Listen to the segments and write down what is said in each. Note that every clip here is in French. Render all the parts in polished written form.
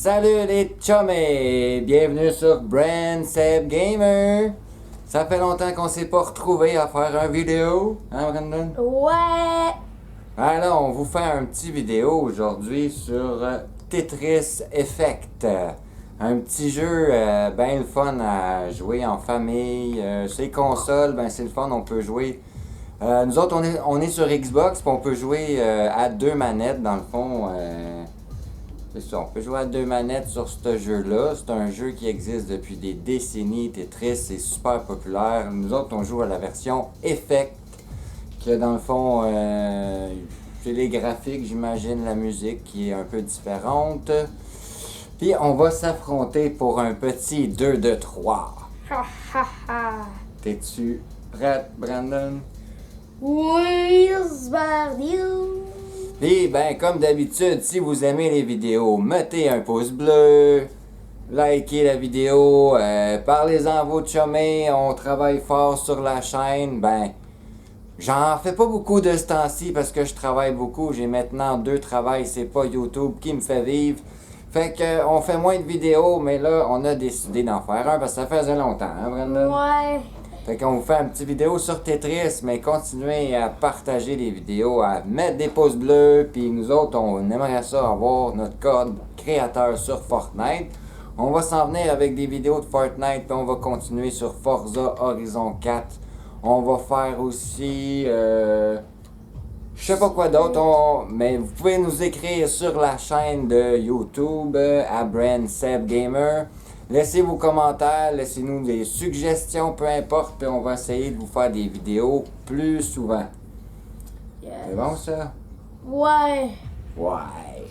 Salut les chummies! Bienvenue sur Brand Seb Gamer! Ça fait longtemps qu'on s'est pas retrouvés à faire une vidéo, hein Brandon? Ouais! Alors, on vous fait un petit vidéo aujourd'hui sur Tetris Effect. Un petit jeu bien le fun à jouer en famille. Sur les consoles, ben c'est le fun, on peut jouer. Nous autres, on est sur Xbox, puis on peut jouer à deux manettes dans le fond. C'est ça, on peut jouer à deux manettes sur ce jeu-là. C'est un jeu qui existe depuis des décennies. Tetris, c'est super populaire. Nous autres, on joue à la version Effect, que dans le fond, c'est les graphiques, j'imagine, la musique qui est un peu différente. Puis on va s'affronter pour un petit 2 de 3. Ha ha ha! T'es-tu prête, Brandon? Oui, Sbardiou! Puis, ben, comme d'habitude, si vous aimez les vidéos, mettez un pouce bleu, likez la vidéo, parlez-en à vos chummies, on travaille fort sur la chaîne. Ben, j'en fais pas beaucoup de ce temps-ci parce que je travaille beaucoup. J'ai maintenant deux travails, c'est pas YouTube qui me fait vivre. Fait que, on fait moins de vidéos, mais là, on a décidé d'en faire un parce que ça faisait longtemps, hein, Brandon? Ouais! Fait qu'on vous fait une petite vidéo sur Tetris, mais continuez à partager les vidéos, à mettre des pouces bleus, puis nous autres, on aimerait ça avoir notre code créateur sur Fortnite. On va s'en venir avec des vidéos de Fortnite, puis on va continuer sur Forza Horizon 4. On va faire aussi, je sais pas quoi d'autre, mais vous pouvez nous écrire sur la chaîne de YouTube à Brand Seb Gamer. Laissez vos commentaires, laissez-nous des suggestions, peu importe, puis on va essayer de vous faire des vidéos plus souvent. Yes. C'est bon ça? Ouais! Ouais.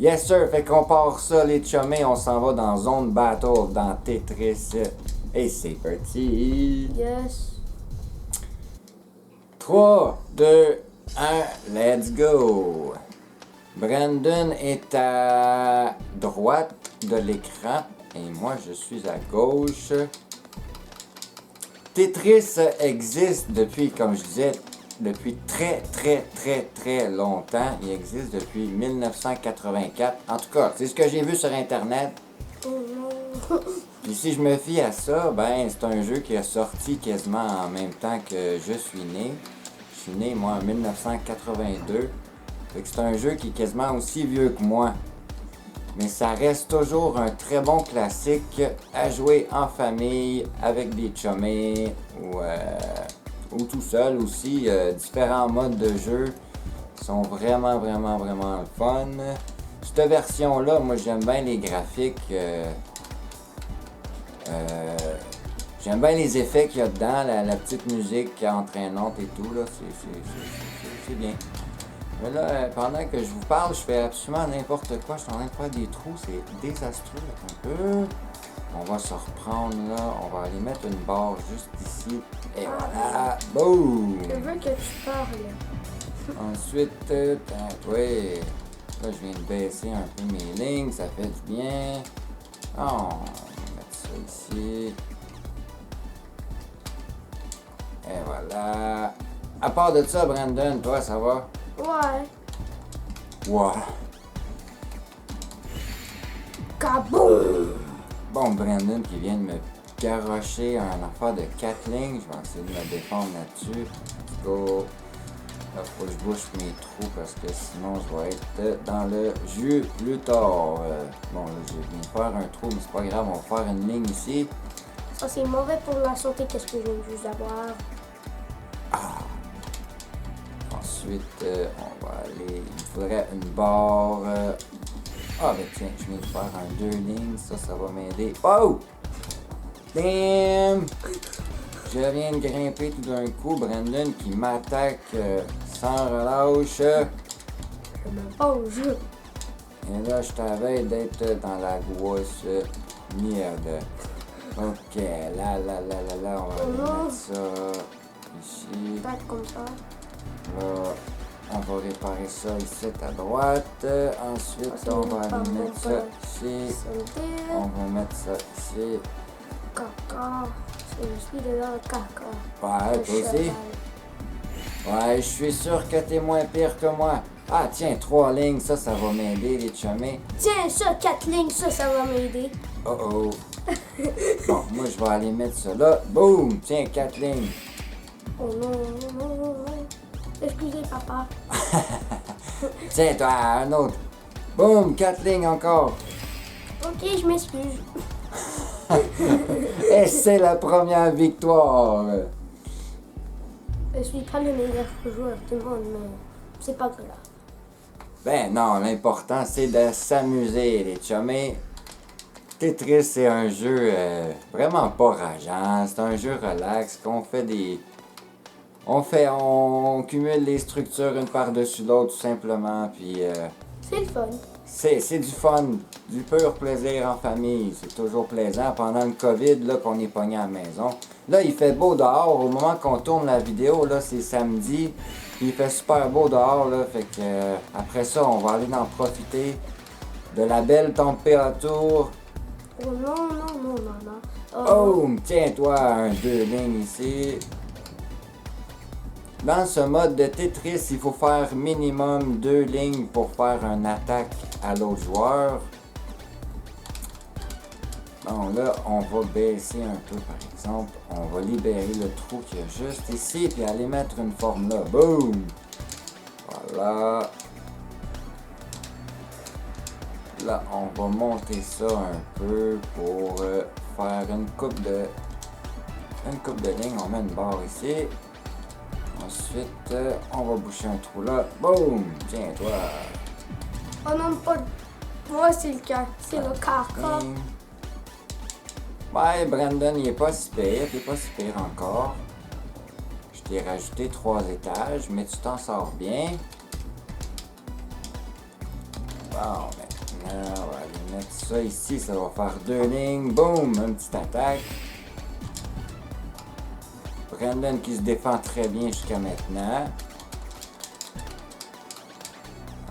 Yes sir, fait qu'on part ça les chummies, on s'en va dans Zone Battle, dans Tetris. Et c'est parti! Yes! 3, 2, 1, let's go! Brandon est à droite de l'écran. Et moi, je suis à gauche. Tetris existe depuis, comme je disais, depuis très longtemps. Il existe depuis 1984. En tout cas, c'est ce que j'ai vu sur Internet. Oh non! Puis si je me fie à ça, ben c'est un jeu qui a sorti quasiment en même temps que je suis né. Je suis né, moi, en 1982. Fait que c'est un jeu qui est quasiment aussi vieux que moi. Mais ça reste toujours un très bon classique à jouer en famille, avec des chummies ou tout seul aussi. Différents modes de jeu sont vraiment le fun. Cette version-là, moi j'aime bien les graphiques. J'aime bien les effets qu'il y a dedans, la petite musique entraînante et tout. Là, c'est bien. Mais là, pendant que je vous parle, je fais absolument n'importe quoi. Je suis en train de faire des trous, c'est désastreux un peu. On va se reprendre là, on va aller mettre une barre juste ici. Et voilà, boum! Je veux que tu parles. Ensuite, oui, là je viens de baisser un peu mes lignes, ça fait du bien. Oh, on va mettre ça ici. Et voilà. À part de ça, Brandon, toi, ça va? Ouais! Ouais. Kaboom! Bon, Brandon qui vient de me garrocher un affaire de 4 lignes. Je vais essayer de me défendre là-dessus. Let's go. Là, faut que je bouche mes trous parce que sinon je vais être dans le jus plus tard. Bon, là, je viens de faire un trou, mais c'est pas grave. On va faire une ligne ici. Ça, c'est mauvais pour la santé. Qu'est-ce que je viens juste d'avoir? Ensuite, on va aller. Il faudrait une barre. Ah, ben tiens, je viens de faire un 2 lignes. Ça va m'aider. Oh! Damn! Je viens de grimper tout d'un coup. Brandon qui m'attaque sans relâche. Je me pas au jeu. Et là, je t'avais d'être dans la grosse merde. Ok, là, on va aller mettre ça ici. Peut-être comme ça. Là, on va réparer ça ici à droite. Ensuite, on va aller mettre ça ici. On va mettre ça ici. Caca. Je suis dedans le caca. Ouais, toi aussi. Ouais, je suis sûr que t'es moins pire que moi. Ah, tiens, 3 lignes, ça va m'aider, les chumés. Tiens, ça, 4 lignes, ça va m'aider. Oh oh. Bon, moi, je vais aller mettre ça là. Boum! Tiens, 4 lignes. Oh non, non, non, non. Excusez, papa. Tiens, toi, un autre. Boum! 4 lignes encore. Ok, je m'excuse. Et c'est la première victoire. Je suis pas le meilleur joueur du monde, mais c'est pas grave. Ben non, l'important, c'est de s'amuser, les chumés. Tetris, c'est un jeu vraiment pas rageant. C'est un jeu relax qu'on fait des... On cumule les structures une par-dessus l'autre, tout simplement, puis... C'est le fun. C'est du fun, du pur plaisir en famille. C'est toujours plaisant. Pendant le COVID, là, qu'on est pogné à la maison. Là, il fait beau dehors. Au moment qu'on tourne la vidéo, là, c'est samedi. Puis il fait super beau dehors, là. Fait que, après ça, on va aller en profiter de la belle température. Oh non, non, non, non, non. Oh, tiens-toi, un 2 lignes ici. Dans ce mode de Tetris, il faut faire minimum 2 lignes pour faire une attaque à l'autre joueur. Bon, là, on va baisser un peu, par exemple. On va libérer le trou qu'il y a juste ici, puis aller mettre une forme là. Boum! Voilà. Là, on va monter ça un peu pour faire une coupe de lignes. On met une barre ici. Ensuite, on va boucher un trou là. Boum! Tiens-toi! Oh non, pas... Moi, c'est le cœur. C'est le caca. Ouais, Brandon, il est pas si pire. Il est pas si pire encore. Je t'ai rajouté 3 étages, mais tu t'en sors bien. Bon, maintenant, on va aller mettre ça ici. Ça va faire 2 lignes. Boum! Une petite attaque. Brandon qui se défend très bien jusqu'à maintenant.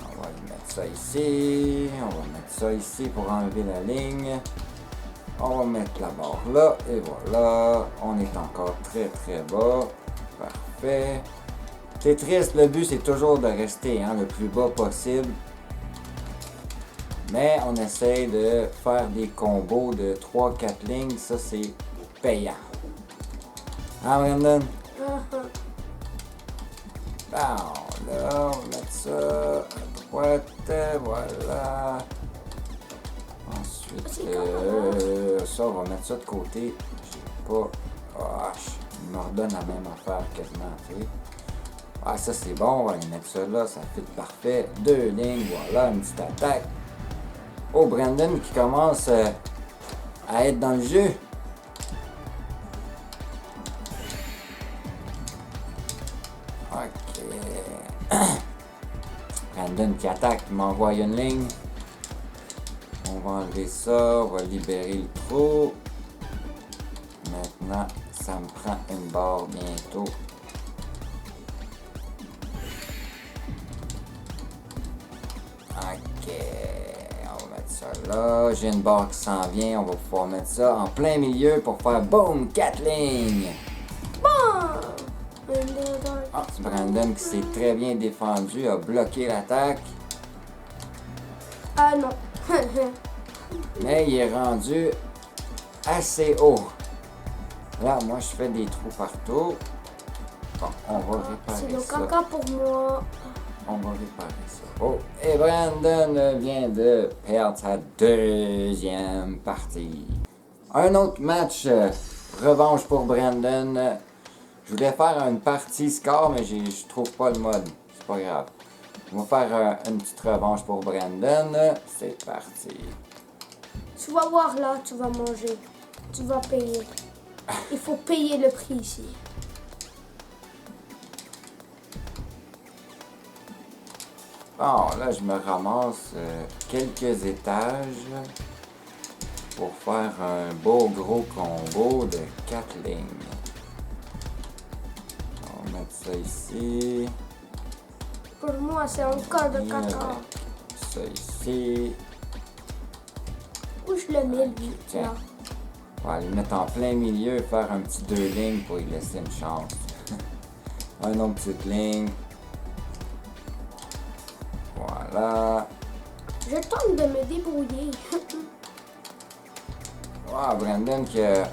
On va mettre ça ici. On va mettre ça ici pour enlever la ligne. On va mettre la barre là. Et voilà. On est encore très très bas. Parfait. Tetris, le but c'est toujours de rester le plus bas possible. Mais on essaye de faire des combos de 3-4 lignes. Ça c'est payant. Ah, Brandon? Bon, là, on va mettre ça à droite, voilà. Ensuite, ça, on va mettre ça de côté. Je sais pas. Ah, il me redonne la même affaire quasiment, tu sais. Ah, ça c'est bon, on va aller mettre ça là, ça fit parfait. 2 lignes, voilà, une petite attaque. Oh, Brandon qui commence à être dans le jeu. Ok. Brandon qui attaque, il m'envoie une ligne. On va enlever ça, on va libérer le trou. Maintenant, ça me prend une barre bientôt. Ok, on va mettre ça là. J'ai une barre qui s'en vient, on va pouvoir mettre ça en plein milieu pour faire boum, 4 lignes. Ah, c'est Brandon qui s'est très bien défendu, a bloqué l'attaque. Ah non. Mais il est rendu assez haut. Là, moi, je fais des trous partout. Bon, on va C'est réparer le ça. caca pour moi. On va réparer ça. Oh, et Brandon vient de perdre sa deuxième partie. Un autre match, revanche pour Brandon. Je voulais faire une partie score, mais je trouve pas le mode. C'est pas grave. On va faire une petite revanche pour Brandon. C'est parti. Tu vas voir là, tu vas manger. Tu vas payer. Il faut payer le prix ici. Bon, là, je me ramasse quelques étages pour faire un beau gros combo de 4 lignes. On va mettre ça ici. Pour moi, c'est encore de Et caca. avec ça ici. Où je le mets, lui? Tiens. Là. On va aller mettre en plein milieu et faire un petit 2 lignes pour y laisser une chance. Un autre petite ligne. Voilà. Je tente de me débrouiller. Wow, Brandon qui a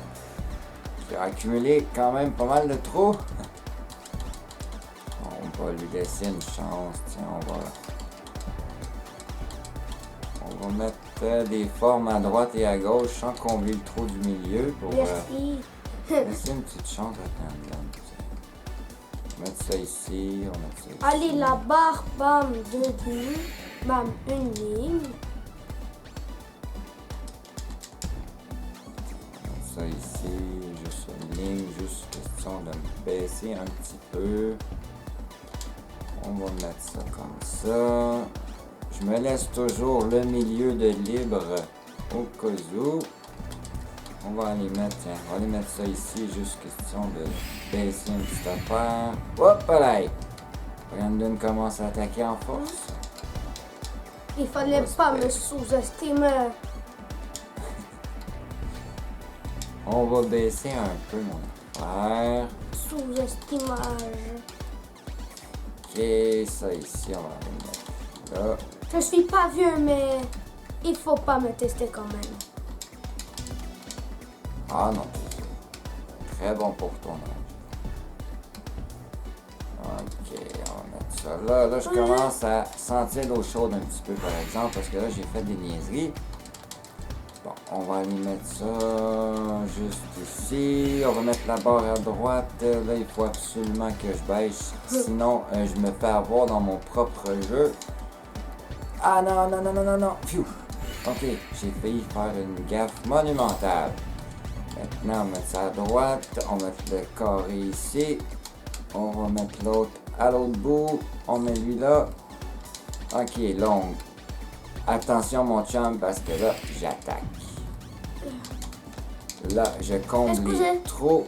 accumulé quand même pas mal de trous. On va lui laisser une chance. Tiens, on va mettre des formes à droite et à gauche sans combler le trou du milieu pour Merci. laisser une petite chance à Brandon. On va mettre ça ici, on va mettre ça ici. Allez, la barre, bam, 2 lignes. Bam, une ligne. Ça ici, juste une ligne, juste question de me baisser un petit peu. On va mettre ça comme ça. Je me laisse toujours le milieu de libre au cas où. On va aller mettre, tiens, on va aller mettre ça ici, juste question de baisser une petite affaire. Hop là! Brandon commence à attaquer en force. Il fallait pas me sous-estimer. On va baisser un peu mon affaire. Sous-estimage. Ok, ça ici, on va aller mettre là. Je suis pas vieux, mais il faut pas me tester quand même. Ah non, c'est très bon pour ton âge. Ok, on va mettre ça là. Là, je commence à sentir l'eau chaude un petit peu, par exemple, parce que là, j'ai fait des niaiseries. Bon, on va aller mettre ça juste ici. On va mettre la barre à droite. Là, il faut absolument que je baisse. Sinon, je me fais avoir dans mon propre jeu. Ah non, non, non, non, non, non. Phew. Ok, j'ai failli faire une gaffe monumentale. Maintenant, on va mettre ça à droite. On va mettre le carré ici. On va mettre l'autre à l'autre bout. On met lui là. Ok, longue. Attention mon chum parce que là, j'attaque. Là, je comble les trous.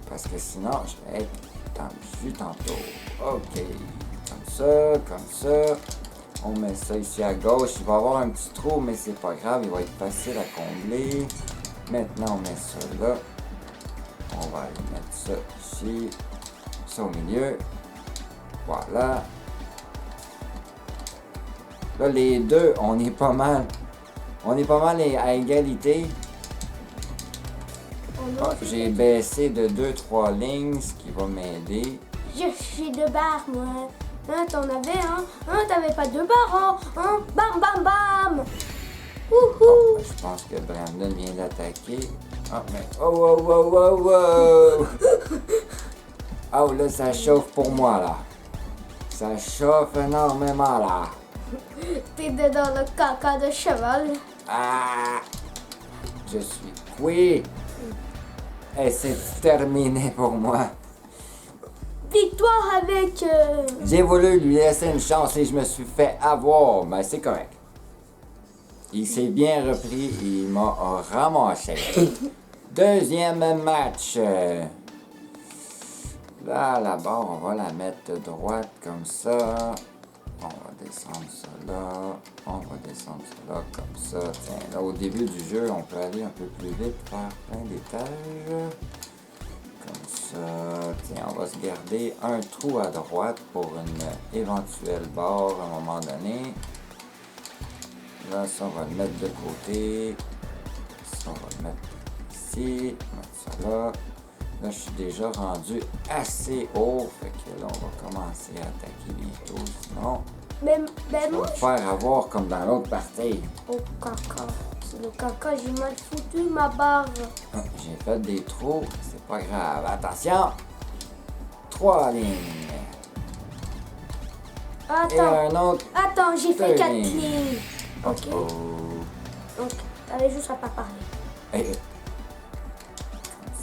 Parce que sinon, je vais être dans le jus tantôt. Ok, comme ça. On met ça ici à gauche. Il va y avoir un petit trou, mais c'est pas grave. Il va être facile à combler. Maintenant, on met ça là. On va aller mettre ça ici. Ça au milieu. Voilà. Là, les deux, on est pas mal. On est pas mal à égalité. Ah, j'ai baissé de 2-3 lignes, ce qui va m'aider. J'ai 2 barres, moi. Hein, t'en avais, hein? Hein, t'avais pas 2 barres, hein? Bam, bam, bam! Wouhou! Je pense que Brandon vient d'attaquer. Ah, mais... Oh, oh, oh, oh, oh! Oh, là, ça chauffe pour moi, là. Ça chauffe énormément, là. T'es dans le caca de cheval. Ah! Je suis... Oui! Et c'est terminé pour moi. Victoire avec... J'ai voulu lui laisser une chance et je me suis fait avoir. Mais c'est correct. Il s'est bien repris et il m'a ramassé. Deuxième match. Là, la barre, on va la mettre de droite comme ça. On va descendre ça là. On va descendre ça là comme ça. Tiens, là, au début du jeu, on peut aller un peu plus vite, faire plein d'étages. Comme ça. Tiens, on va se garder un trou à droite pour une éventuelle barre à un moment donné. Là, ça, on va le mettre de côté. Ça, on va le mettre ici. On va mettre ça là. Là, je suis déjà rendu assez haut. Fait que là, on va commencer à attaquer bientôt. Sinon, Ben on moi, va faire avoir comme dans l'autre partie. oh, caca. C'est le caca, j'ai mal foutu ma barre. J'ai fait des trous. C'est pas grave. Attention! 3 lignes. Et Attends, un autre. attends, j'ai fait 4 lignes. lignes. Ok, Oh. donc, t'avais juste à pas parler. Et,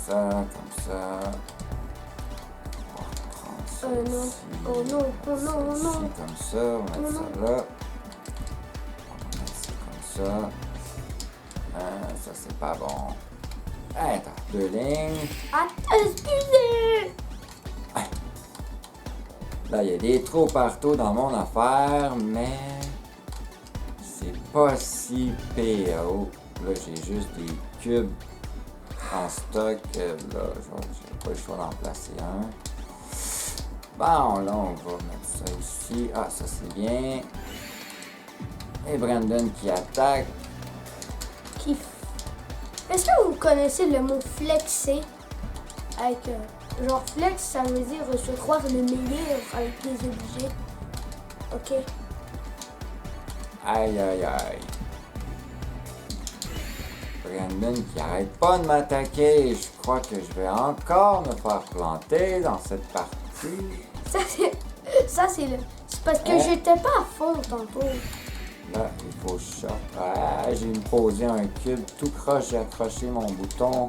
comme ça. On va reprendre ça Non. ici. Oh non, oh non, Ça oh ici, non. comme ça, on va mettre ça là. On va mettre ça comme ça. Ça, c'est pas bon. Attends, 2 lignes. Excusez! Là, il y a des trous partout dans mon affaire, mais c'est pas si pire. Oh, là, j'ai juste des cubes en stock. Là, j'ai pas le choix d'en placer un. Bon, là, on va mettre ça ici. Ah, ça c'est bien. Et Brandon qui attaque. Qui... Est-ce que vous connaissez le mot flexer? Avec, genre flex, ça veut dire se croire le meilleur avec les objets. Ok. Aïe, aïe, aïe. Brandon qui arrête pas de m'attaquer. Je crois que je vais encore me faire planter dans cette partie. Ça c'est le... C'est parce que j'étais pas à fond tantôt. Là, il faut shot. Ah, j'ai posé un cube tout croche. J'ai accroché mon bouton,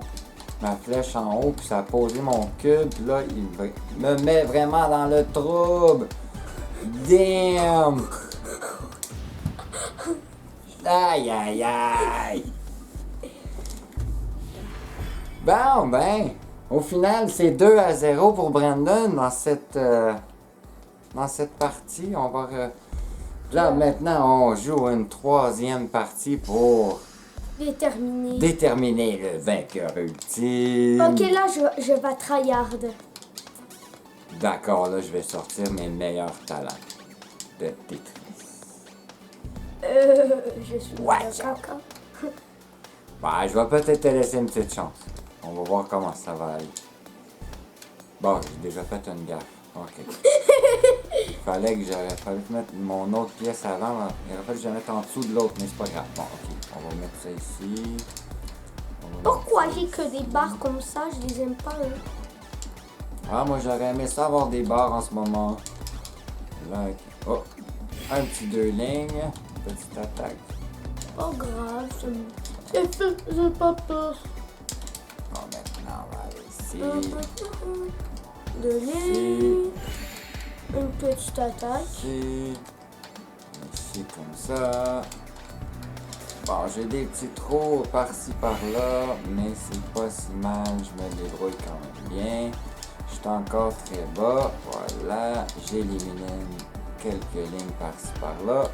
ma flèche en haut, puis ça a posé mon cube. Puis là, il me met vraiment dans le trouble. Damn! Aïe, aïe, aïe! Bon, ben, au final, c'est 2-0 pour Brandon dans cette partie. On va... Là, maintenant, on joue une troisième partie pour déterminer le vainqueur ultime. Ok, là, je vais tryhard. D'accord, là, je vais sortir mes meilleurs talents de Tetris. Je suis caca. Bah, je vais peut-être te laisser une petite chance. On va voir comment ça va aller. Bon, j'ai déjà fait une gaffe. Ok. J'aurais fallu mettre mon autre pièce avant. Il aurait fallu que je la mette en dessous de l'autre, mais c'est pas grave. Bon, ok. On va mettre ça ici. Pourquoi j'ai que des barres comme ça? Je les aime pas, hein. Ah, moi, j'aurais aimé ça avoir des barres en ce moment. Là, oh, un petit 2 lignes. Petite attaque. Pas grave, c'est pas peur. Bon, maintenant, on va aller ici. 2 lignes. Une petite attaque. Ici, comme ça. Bon, j'ai des petits trous par-ci, par-là, mais c'est pas si mal. Je me débrouille quand même bien. Je suis encore très bas. Voilà. J'élimine quelques lignes par-ci, par-là.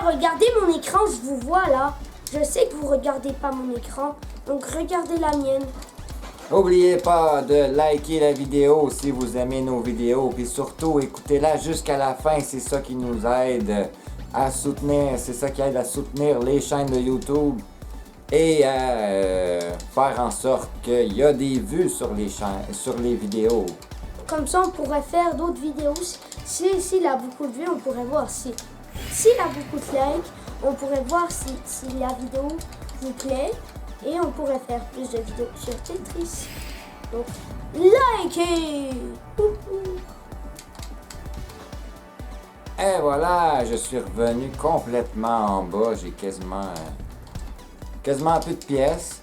Regardez mon écran, je vous vois là. Je sais que vous regardez pas mon écran, donc regardez la mienne. N'oubliez pas de liker la vidéo si vous aimez nos vidéos, puis surtout écoutez-la jusqu'à la fin, c'est ça qui nous aide à soutenir, c'est ça qui aide à soutenir les chaînes de YouTube et à faire en sorte qu'il y a des vues sur les vidéos. Comme ça, on pourrait faire d'autres vidéos. S'il a beaucoup de vues, on pourrait voir. S'il a beaucoup de likes, on pourrait voir si la vidéo vous plaît. Et on pourrait faire plus de vidéos sur Tetris. Donc, likez! Et voilà, je suis revenu complètement en bas. J'ai quasiment plus de pièces.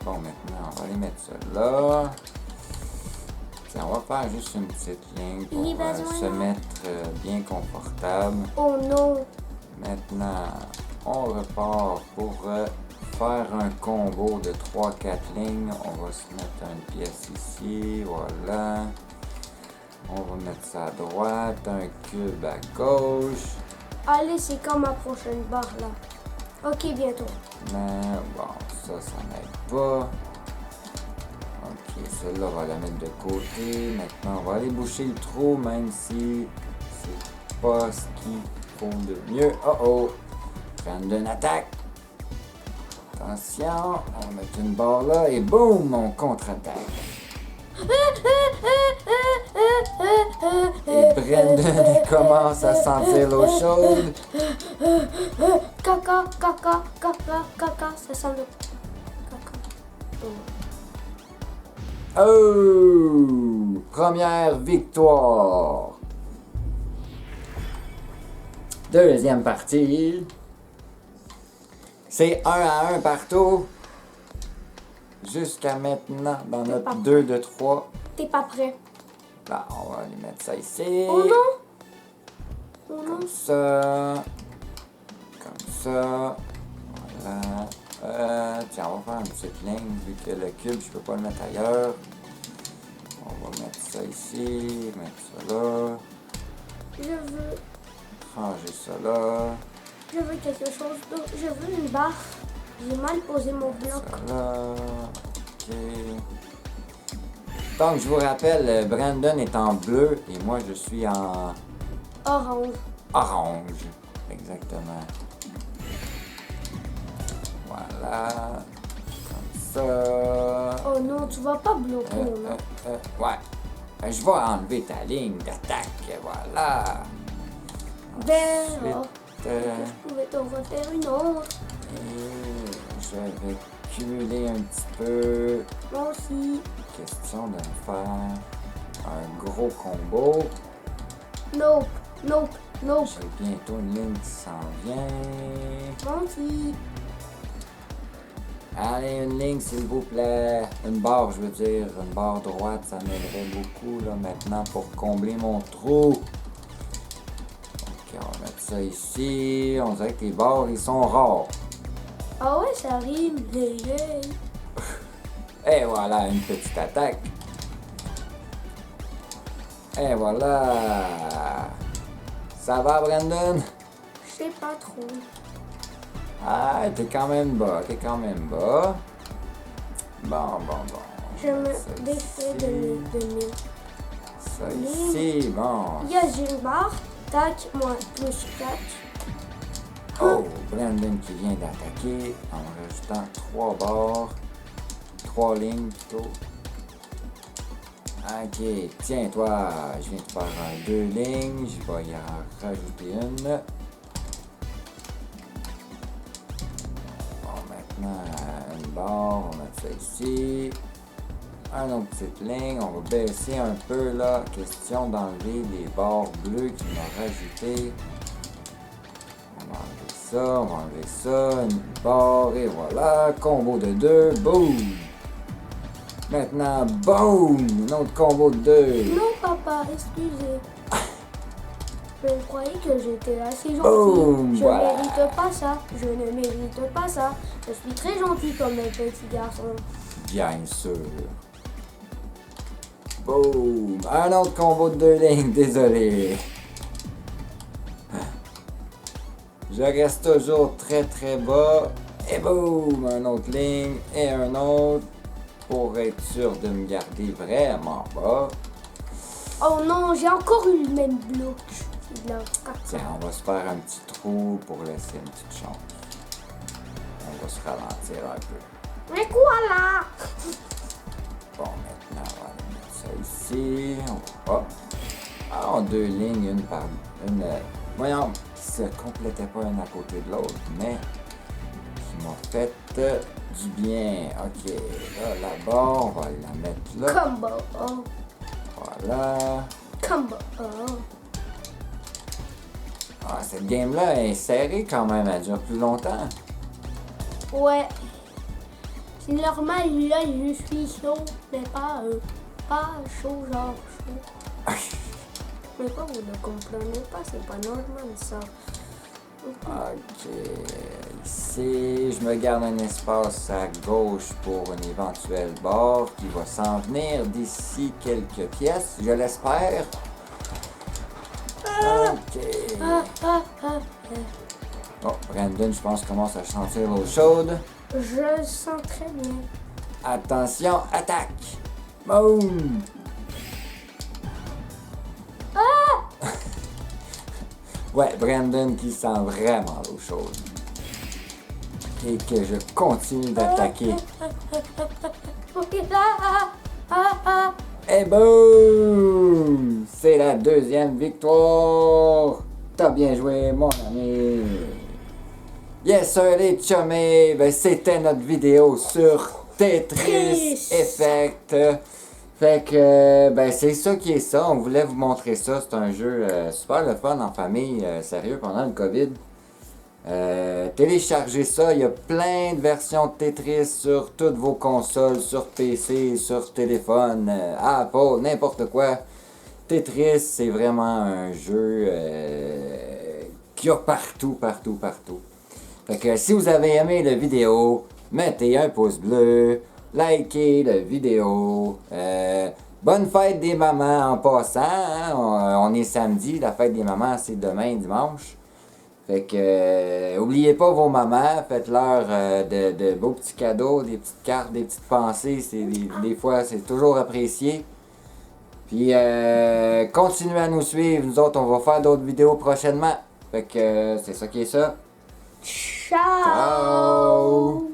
Bon, maintenant, on va aller mettre ça là. Tiens, on va faire juste une petite ligne pour se mettre bien confortable. Oh non! Maintenant, on repart pour faire un combo de 3-4 lignes. On va se mettre une pièce ici, voilà. On va mettre ça à droite, un cube à gauche. Allez, c'est comme ma prochaine barre là. Ok, bientôt. Mais bon, ça n'aide pas. Ok, celle-là, on va la mettre de côté. Maintenant, on va aller boucher le trou, même si c'est pas ce qu'il faut de mieux. Oh oh! Brandon attaque. Attention, on va mettre une barre là et boum, on contre-attaque. Et Brandon commence à sentir l'eau chaude. Caca, ça sent le caca. Oh! Première victoire. Deuxième partie. C'est 1-1 partout. Jusqu'à maintenant, dans notre 2 de 3. T'es pas prêt. Là, on va aller mettre ça ici. Oh non! Oh non! Comme ça. Comme ça. Voilà. Tiens, on va faire une petite ligne, vu que le cube, je peux pas le mettre ailleurs. On va mettre ça ici, mettre ça là. Je veux Ranger ça là. quelque chose d'autre. Je veux une barre. J'ai mal posé mon bloc. Ça là. Ok. Donc, je vous rappelle, Brandon est en bleu et moi, je suis en Orange. orange. Exactement. Voilà. Comme ça. Oh non, tu vas pas bloquer, non? Ouais. Je vais enlever ta ligne d'attaque. Voilà. Ben, Ensuite, je pouvais t'en refaire une autre. je vais cumuler un petit peu. Moi aussi. Question de me faire un gros combo. Nope, nope, nope. J'ai bientôt une ligne qui s'en vient. Moi aussi. Allez, une ligne, s'il vous plaît. Une barre, je veux dire. Une barre droite, ça m'aiderait beaucoup, là, maintenant, pour combler mon trou. Ok, on va mettre ça ici. On dirait que les barres, ils sont rares. Ah ouais, ça rime. Hey, hey. Et voilà, une petite attaque. Et voilà. Ça va, Brandon? Je sais pas trop. Ah, t'es quand même bas, Bon. Je me Ça défais ici. de mes. Ça ici, bon. Il y a une barre. Tac, moi, plus 4. Oh, Brandon qui vient d'attaquer en rajoutant 3 barres. 3 lignes plutôt. Ok, tiens toi, je viens de faire 2 lignes, je vais y en rajouter une. Bon, maintenant, une barre, on va mettre ça ici. Un autre petite ligne, on va baisser un peu là. Question d'enlever les barres bleues qu'il m'a rajoutées. On va enlever ça, une barre et voilà, combo de 2, boum! Maintenant, boum! Un autre combo de 2. Non, papa, excusez. Je croyais que j'étais assez gentil. Boum, Je voilà. mérite pas ça. Je ne mérite pas ça. Je suis très gentil comme un petit garçon. Bien sûr. Boum! Un autre combo de 2 lignes, désolé. Je reste toujours très bas. Et boum! Un autre ligne et un autre. Pour être sûr de me garder vraiment bas. Oh non, j'ai encore eu le même bloc. C'est de la caca. Tiens, on va se faire un petit trou pour laisser une petite chance. On va se ralentir un peu. Mais quoi là? Bon, maintenant, on va aller mettre ça ici. On va... Ah, en 2 lignes, une par... Une... voyons, qui se complétaient pas une à côté de l'autre, mais qui m'ont fait du bien. Ok, là, là-bas, on va la mettre là. Combo. Oh. Voilà. Combo. Oh. Ah, cette game-là est serrée quand même, elle dure plus longtemps. Ouais. C'est normal, là, je suis chaud, mais pas chaud, genre chaud. Mais quoi, vous ne comprenez pas, c'est pas normal ça. Ok, ici, je me garde un espace à gauche pour une éventuelle barre qui va s'en venir d'ici quelques pièces, je l'espère. Ok. Oh, Brandon, je pense, commence à sentir l'eau chaude. Je le sens très bien. Attention, attaque! Boum! Ouais, Brandon qui sent vraiment l'eau chaude. Et que je continue d'attaquer. Ok, Et boum! C'est la 2e victoire! T'as bien joué, mon ami! Yes, sir, les chummés! Ben, c'était notre vidéo sur Tetris Effect. Fait que, ben, c'est ça qui est ça. On voulait vous montrer ça. C'est un jeu super le fun en famille, sérieux, pendant le COVID. Téléchargez ça, il y a plein de versions de Tetris sur toutes vos consoles, sur PC, sur téléphone, Apple, n'importe quoi. Tetris, c'est vraiment un jeu qu'il y a partout. Fait que si vous avez aimé la vidéo, mettez un pouce bleu, likez la vidéo. Bonne fête des mamans en passant, hein? On est samedi, la fête des mamans c'est demain dimanche. Fait que, oubliez pas vos mamans, faites-leur de beaux petits cadeaux, des petites cartes, des petites pensées. Des fois, c'est toujours apprécié. Puis, continuez à nous suivre. Nous autres, on va faire d'autres vidéos prochainement. Fait que, c'est ça qui est ça. Ciao! Ciao!